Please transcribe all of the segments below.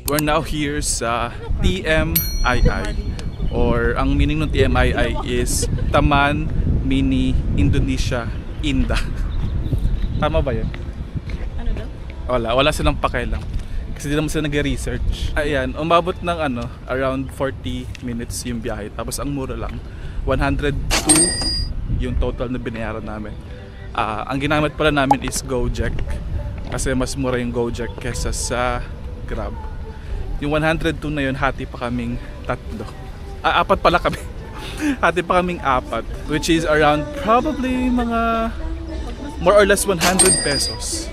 We're now here sa TMII, or ang meaning ng TMII is Taman Mini Indonesia Indah. Tama ba yun? Ano daw? Wala silang pakialam. Kasi di naman sila nag-research. Ayan, umabot ng around 40 minutes yung biyahe. Tapos ang mura lang, 102 yung total na binayaran namin. Ang ginamit pala namin is Gojek. Kasi mas mura yung Gojek kesa sa Grab. Yung 102 na yun, hati pa kaming tatlo. Apat pala kami. Hati pa kaming apat. Which is around probably mga more or less 100 pesos.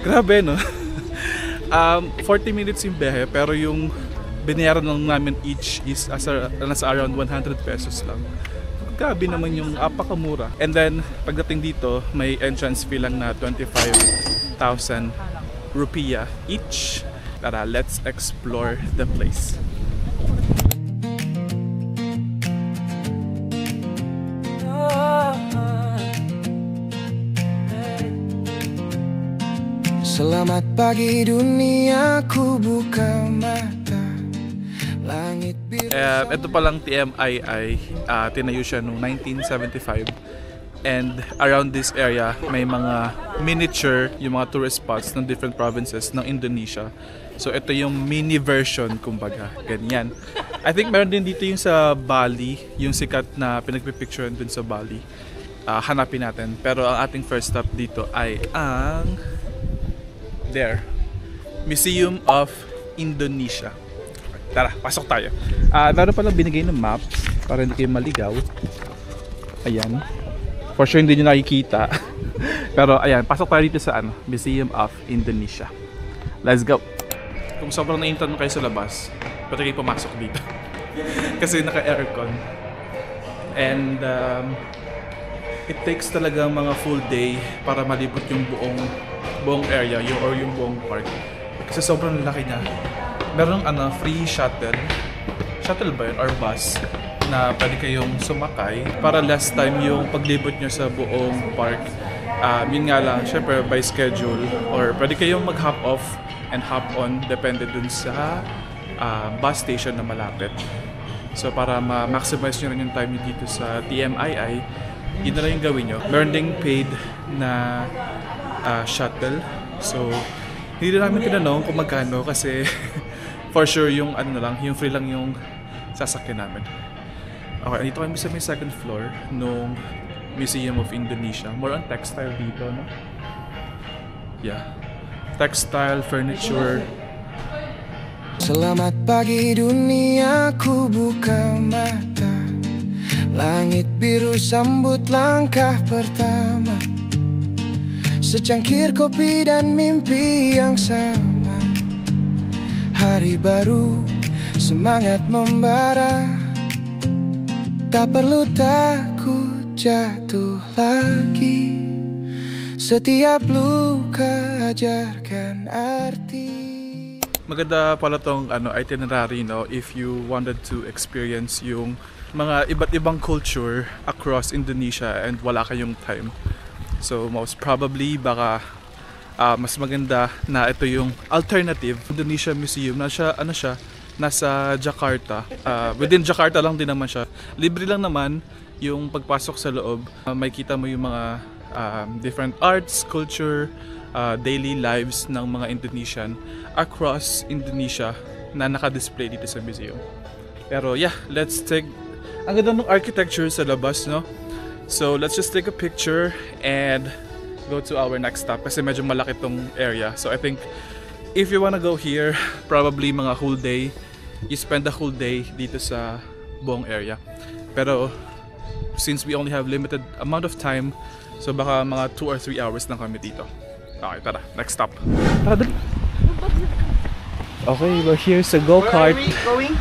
Grabe, no? 40 minutes yung biyahe, pero yung binayaran lang namin each is nasa around 100 pesos lang. Grabe naman yung apakamura. And then, pagdating dito, may entrance fee lang na 25,000 rupiah each. Tara, let's explore the place. Selamat pagi dunia, ku buka mata. Langit biru. Ito palang TMII, tinayo siya noong 1975. And around this area, may mga miniature, yung mga tourist spots ng different provinces ng Indonesia. So ito yung mini version, kumbaga, ganyan. I think meron din dito yung sa Bali, yung sikat na pinagpipicturean dun sa Bali. Hanapin natin. Pero ang ating first stop dito ay ang Museum of Indonesia. Tara, pasok tayo. Meron palang binigay ng map para hindi kayo maligaw. Ayan. For sure hindi nyo nakikita. Pero ayan, pasok tayo dito sa Museum of Indonesia. Let's go. Kung sobrang naintan mo kayo sa labas, pwede kayo pumasok dito. Kasi naka-aircon. And it takes talaga mga full day para malibot yung buong area yung buong park. Kasi sobrang laki niya. Meron free shuttle. Shuttle ba yun? Or bus na pwede kayong sumakay para last time yung paglibot nyo sa buong park. Yun nga lang, syempre by schedule, or pwede kayong mag-hop off and hop on, depende dun sa bus station na malapit. So para ma-maximize nyo rin yung time nyo dito sa TMII, yun na lang yung gawin nyo. Meron ding paid na shuttle. So hindi na namin tinanong kung magkano kasi for sure yung yung free lang yung sasakyan namin. Okay, dito kami sa may second floor nung Museum of Indonesia. More on textile dito, no? Yeah. Textile, furniture. Selamat pagi dunia, ku buka mata. Langit biru sambut langkah pertama. Secangkir kopi dan mimpi yang sama. Hari baru, semangat membara. Tak perlu takut jatuh lagi. Setiap luka ajarkan arti. Maganda pala tong itinerary, no, if you wanted to experience yung mga iba't ibang culture across Indonesia and wala kayong time. So most probably baka mas maganda na ito yung alternative Indonesia Museum na siya nasa Jakarta. Within Jakarta lang din naman siya. Libre lang naman yung pagpasok sa loob. May kita mo yung mga different arts, culture, daily lives ng mga Indonesian across Indonesia na naka-display dito sa museum. Pero yeah, ang ganda ng architecture sa labas, no? So let's just take a picture and go to our next stop kasi medyo malaki tong area. So I think if you wanna go here, probably mga whole day, you spend the whole day dito sa buong area. Pero since we only have limited amount of time, so baka mga 2 or 3 hours lang kami dito. Okay, tara, next stop. Tara, dali. Okay, we're here sa go-kart. Where are we going?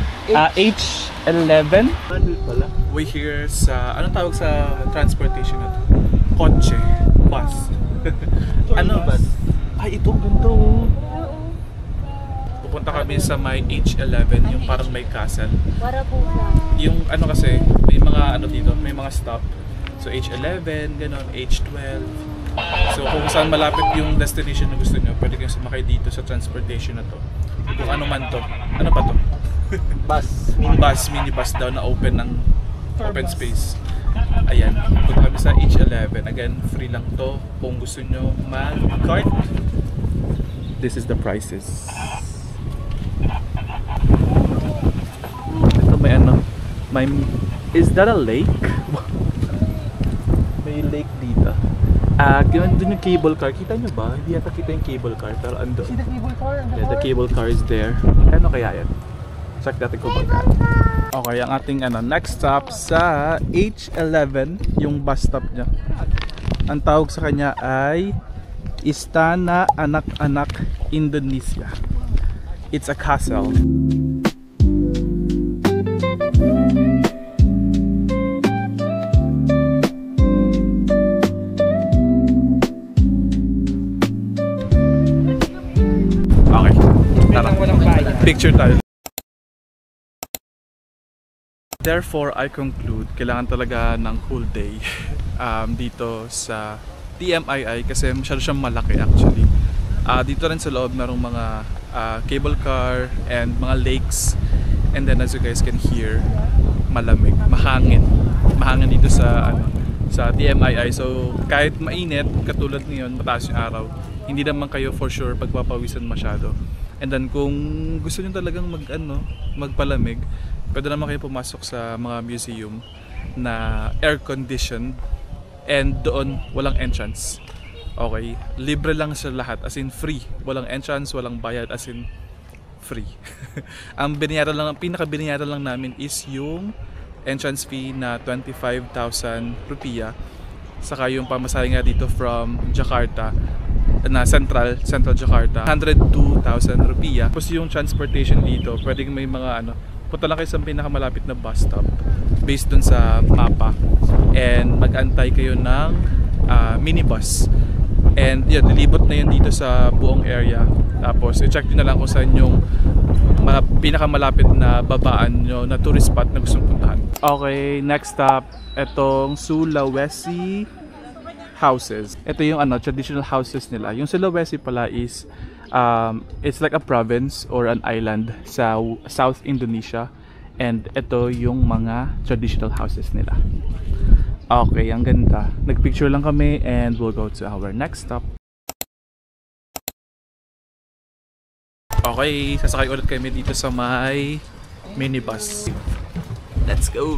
H11. We're here sa, anong tawag sa transportation na to? Kotse. Bus. Ano? Bus. Ay, ito, ganito. Pupunta kami sa may H11, yung parang may castle. Para po sa... Yung kasi, may mga dito, may mga stop. So H11, ganon, H12. So kung saan malapit yung destination na gusto nyo, pwede kayong sumakay dito sa transportation na to. kung ano man to. Ano pa to? Minibus daw na open ng open space. Ayan, punta kami sa H11. Again, free lang to kung gusto nyo mag-cart. This is the prices. Ito may ano, is that a lake? May lake dito. Doon yung cable car. Kita nyo ba? Hindi yata kita yung cable car, pero ando. See the cable car? Yeah, the cable car is there. Ano kaya yan? Check natin kung magkano. Okay, ang ating next stop sa H11, yung bus stop niya. Ang tawag sa kanya ay Istana Anak-Anak, Indonesia. It's a castle. Okay, tara. Picture tayo. Therefore, I conclude, kailangan talaga ng whole day dito sa TMII kasi masyado siyang malaki actually. Dito rin sa loob merong mga cable car and mga lakes, and then as you guys can hear, malamig, mahangin dito sa sa TMII. So kahit mainit katulad ngayon, mataas yung araw, hindi naman kayo for sure pagpapawisan masyado. And then kung gusto niyo talagang magpalamig, pwede naman kayo pumasok sa mga museum na air-conditioned and doon walang entrance. Okay, libre lang sa lahat, as in free. Walang entrance, walang bayad, as in free. Ang pinaka-binayaran lang namin is yung entrance fee na 25,000 rupiah. Saka yung pamasahe nga dito from Jakarta na Central Jakarta, 102,000 rupiah. Tapos yung transportation dito, pwedeng may mga punta lang kayo sa pinakamalapit na bus stop based dun sa mapa, and mag-antay kayo ng minibus, and yun, nilibot na yun dito sa buong area. Tapos i-check nyo na lang kung saan yung pinakamalapit na babaan nyo na tourist spot na gustong puntahan. Okay, next stop, etong Sulawesi houses. Ito yung traditional houses nila. Yung Sulawesi pala is it's like a province or an island sa South Indonesia, and ito yung mga traditional houses nila. Okay, ang ganda. Nagpicture lang kami and we'll go to our next stop. Okay, sasakay ulit kami dito sa may minibus. Let's go!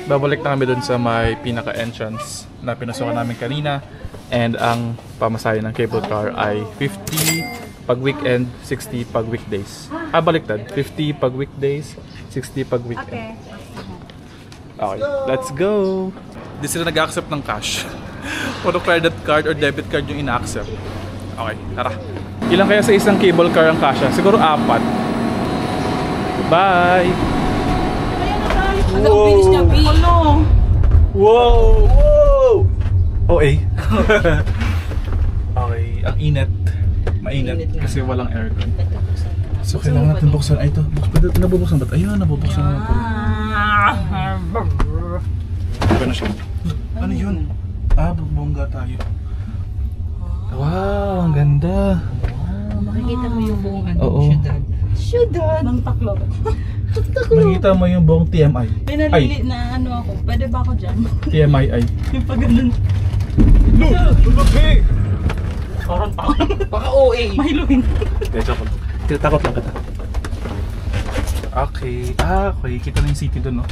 Babalik na kami dun sa may pinaka-entrance na pinasukan namin kanina, and ang pamasahe ng cable car ay 50 pag weekend, 60 pag weekdays. Baliktad, 50 pag weekdays, 60 pag weekend. Okay, let's go! Di sila nag-accept ng cash. Puro credit card or debit card yung ina-accept. Okay, tara. Ilan kaya sa isang cable car ang kasha? Siguro 4. Bye! Wow! Bilis niya, B. Wow! Wow! Okay. Okay, ang init. Mainit kasi walang aircon. So kailangan natin buksan. Ay, ito. Nabubuksan ba? Ayun, nabubuksan na ito. Ano na siya? Ano yun? Bongga tayo. Wow, ang ganda. Makikita mo yung buong syudad. Syudad! Ng Tacloban. Nakita mo yung buong TMI. May nalili na ako. Pwede ba ako dyan? TMII. Yung pag ganun. No! Tulog Parang baka OA. Mahiluin. Takot lang kita. Okay. Okay. Kita na yung city doon, no?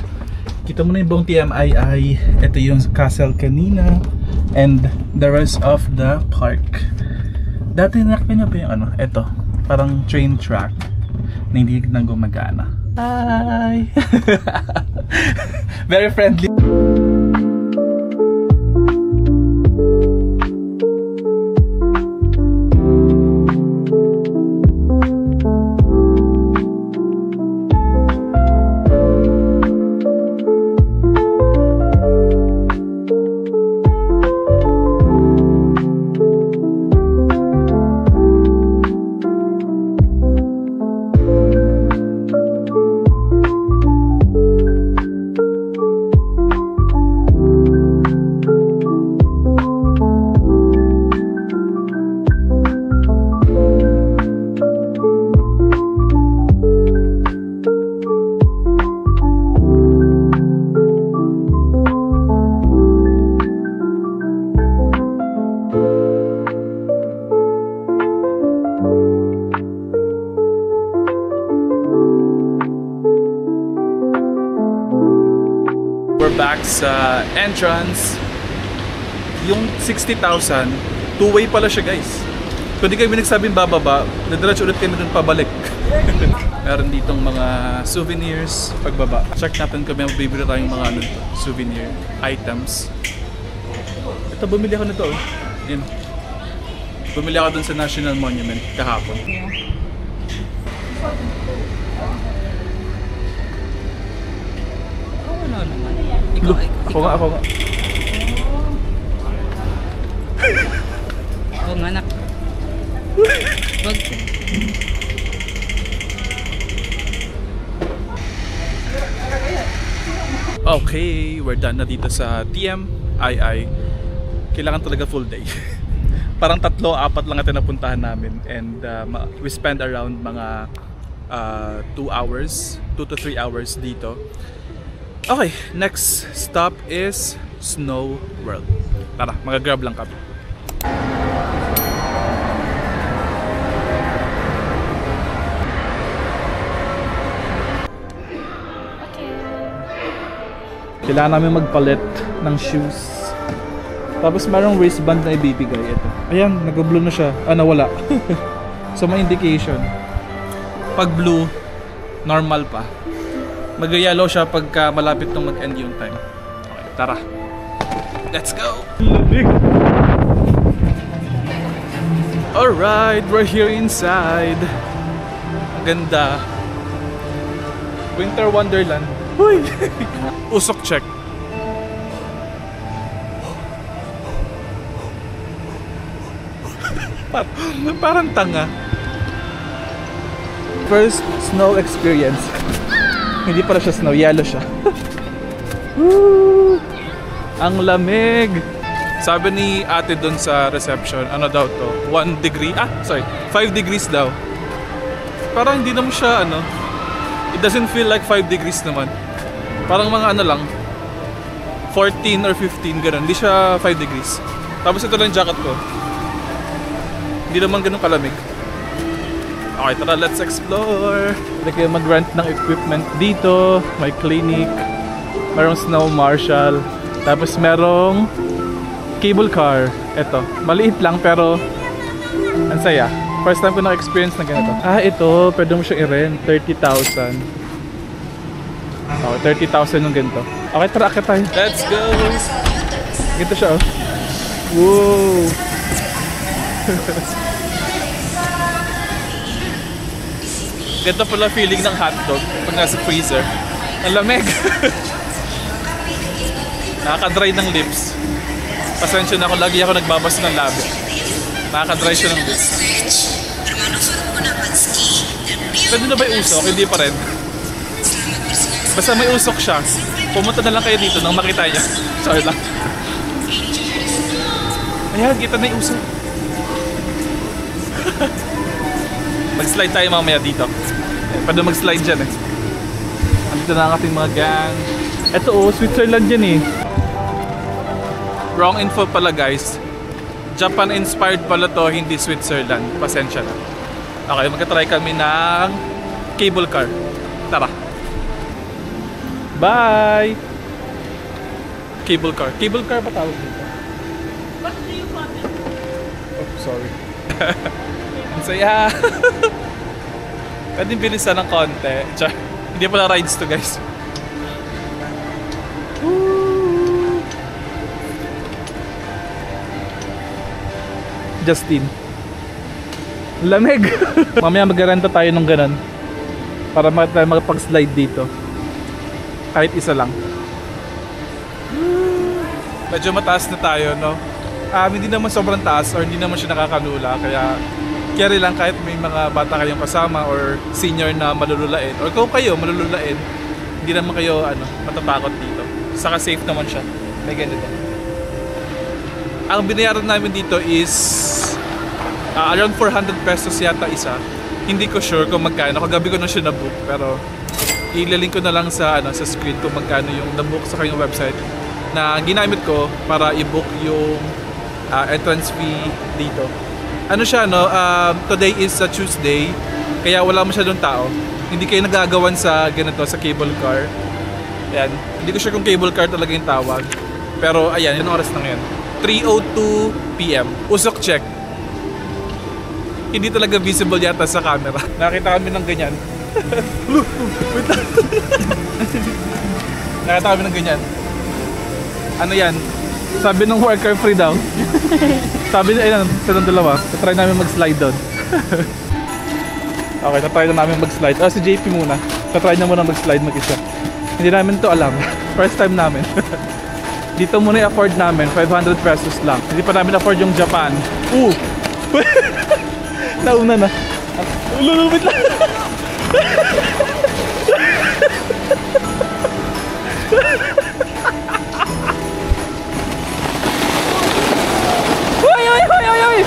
Kita mo na yung buong TMII. Ito yung castle kanina. And the rest of the park. Dati nakita nyo pa yung ito. Parang train track na hindi nang gumagana. Hi! Very friendly. sa entrance. Yung 60,000, two-way pala siya guys. Kung di kami nagsabing bababa, nadiretso ulit kami dun pabalik. Meron ditong mga souvenirs pagbaba. Check natin kung may mabibili tayong mga souvenir items. Ito, bumili ako nito. Yan. Bumili ako dun sa National Monument kahapon. Wala naman. Ako nga. Oo nga, anak. Wag. Okay, we're done na dito sa TMII. Kailangan talaga full day. Parang 3-4 lang natin napuntahan namin. And we spend around mga 2 hours, 2 to 3 hours dito. Okay, next stop is Snow World. Tara, mag-grab lang kami. Kailangan namin magpalit ng shoes. Tapos merong wristband na ibibigay. Ito. Ayan, nag-blue na siya. Nawala. So may indication. Pag blue, normal pa. Mag-yellow siya pagka malapit nung mag-end yung time. Okay, tara. Let's go! Alright, we're here inside. Ang ganda. Winter Wonderland. Uy! Usok check. Parang tanga. First snow experience. Hindi pala siya snow, yellow siya. Woo! Ang lamig. Sabi ni ate dun sa reception, ano daw to? 1 degree? 5 degrees daw. Parang hindi naman siya it doesn't feel like 5 degrees naman. Parang mga lang 14 or 15 ganun. Hindi siya 5 degrees. Tapos ito lang yung jacket ko. Hindi naman ganun kalamig. Okay, tara, let's explore. Pwede kayo mag-rent ng equipment dito. May clinic. Merong snow marshal. Tapos merong cable car. Ito, maliit lang pero ang saya. First time ko na-experience na ganito. Ito, pwede mo siya i-rent. 30,000. Oh, 30,000 yung ganito. Okay, tara, akit tayo. Let's go! Ganito siya, oh. Whoa! Ganito pala feeling ng hotdog pag nasa freezer. Ang lamig! Nakaka-dry ng lips. Pasensya na ako, lagi ako nagbabas ng labi. Nakaka-dry siya ng lips. Pwede na ba yung usok? Hindi pa rin. Basta may usok siya. Pumunta na lang kayo dito nang makita niya. Sorry lang. Ayan, kita na yung usok. Mag-slide tayo mamaya dito. Pwede mag-slide dyan eh. Andito na ang ating mga gang. Ito Switzerland yan eh. Wrong info pala guys. Japan inspired pala to, hindi Switzerland. Pasensya na. Okay, magka-try kami ng cable car. Tara. Bye! Cable car. Cable car ba tawag dito? What do you want? Oh, sorry. Ang saya. Pwede bilisan ng konti. Hindi pala rides to guys. Woo! Justin. Lamig. Mamaya mag-renta tayo ng ganun para makapag-slide dito. Kahit isa lang. Medyo mataas na tayo, no? Hindi naman sobrang taas or hindi naman siya nakakanula. Kaya carry lang kahit may mga bata kayong kasama or senior na malululain. Or kung kayo malululain, hindi naman kayo matatakot dito. Saka safe naman siya. May ganito. Ang binayaran namin dito is around 400 pesos yata isa. Hindi ko sure kung magkano. Kagabi ko na siya na-book. Pero ilalink ko na lang sa screen kung magkano yung na-book sa kanyang website na ginamit ko para i-book yung entrance fee dito. Siya today is a Tuesday kaya wala masyadong tao. Hindi kayo nagagawan sa ganito sa cable car. Ayan, hindi ko sure kung cable car talaga yung tawag. Pero ayan, yung oras na ngayon. 3:02 PM. Usok check. Hindi talaga visible yata sa camera. Nakita kami ng ganyan. Wait lang. Nakita kami ng ganyan. Ano yan? Sabi ng worker free daw. Sabi niya, ayun, silang dalawa. Try namin mag-slide doon. Okay, try na namin mag-slide. Si JP muna. Try na muna mag-slide mag-isa. Hindi namin to alam. First time namin. Dito muna i-afford namin. 500 pesos lang. Hindi pa namin afford yung Japan. Nauna na. Ululubit lang. Hoy, hoy, hoy, hoy, hoy.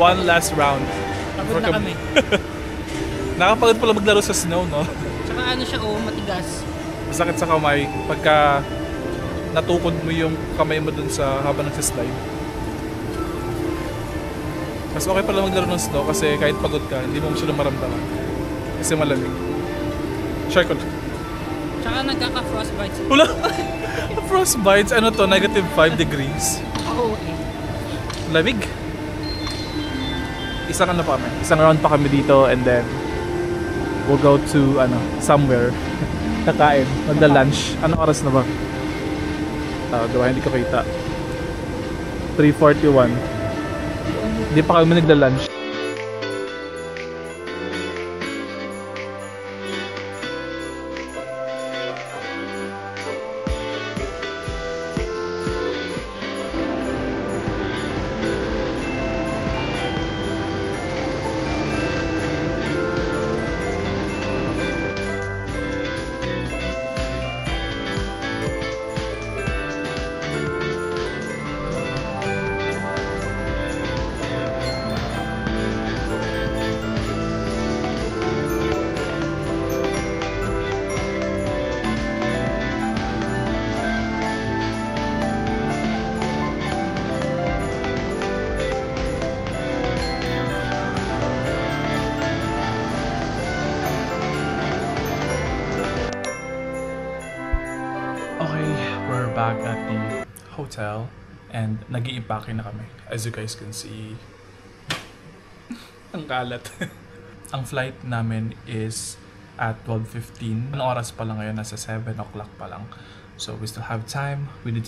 One last round. Pagod na kami. Nakapagod pala maglaro sa snow, no? Tsaka ano siya, matigas. Masakit sa kamay pagka natukod mo yung kamay mo dun sa habang nagsislide. Mas okay pala maglaro ng snow kasi kahit pagod ka, hindi mo masyadong maramdaman. Kasi malamig. Share ko. Tsaka nagkaka-frostbites. Wala! Frostbites? Ano to? -5 degrees. Oo eh. Lamig. Isang ano pa kami, isang round pa kami dito and then we'll go to somewhere kakain, magda-lunch. Anong oras na ba? Diba, hindi ko kita. 3:41. Hindi pa kami nagda-lunch. Back at the hotel and nag-i-impake na kami. As you guys can see, ang kalat. Ang flight namin is at 12:15. Anong oras pa lang ngayon? Nasa 7 o'clock pa lang. So we still have time. We need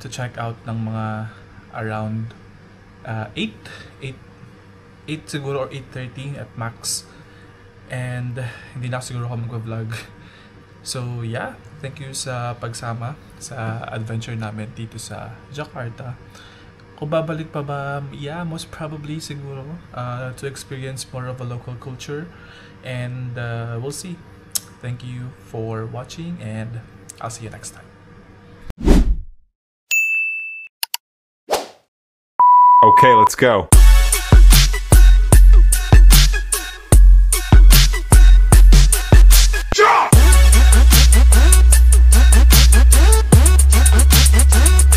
to check out ng mga around 8 siguro or 8:30 at max. And hindi na siguro ako mag-vlog So yeah, thank you sa pagsama sa adventure namin dito sa Jakarta. Kung babalik pa ba, yeah, most probably siguro to experience more of a local culture. And we'll see. Thank you for watching and I'll see you next time. Okay, let's go.